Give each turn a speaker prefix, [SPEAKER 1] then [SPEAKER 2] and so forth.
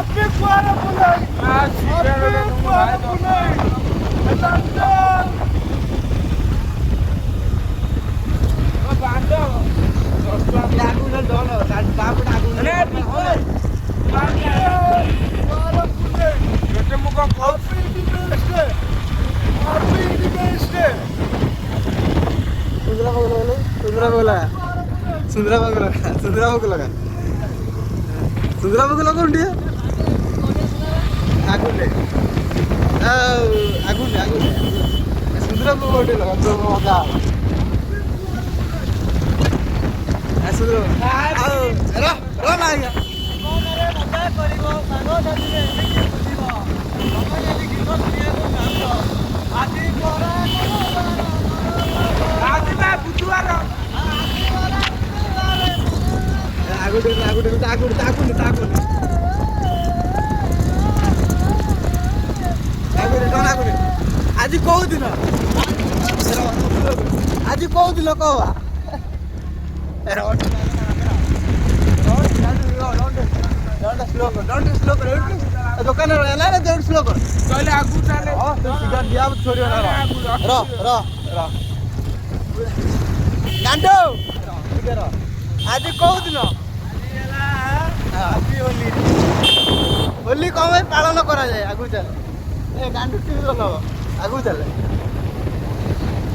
[SPEAKER 1] আপনি কুয়ারা বলাই আপনি কুয়ারা বলাই লন্ডন ও বান্দো আগুন ডল বাপ আগুন রে কুয়ারা বলাই যেতে মুখ কফি দিবেছে আপনি দিবেছে সুন্দরা বগলা सुंदरा बगला कोण डी आगुले सुंदरा बगला लगा मजा सुंदरा रो रो ना या कोनरे मजा करिवो सानो साथी एमिति बुझिवो तमे जदि गीत सुनिएको चाहछो आदि कोरा आदि बा बुझुवार आज कौ दिन कह दुकान स्लो कर आज कौ दिन होली कौन पालन करा जाए आगु चल गांडू टीवी लगाओ आगु चल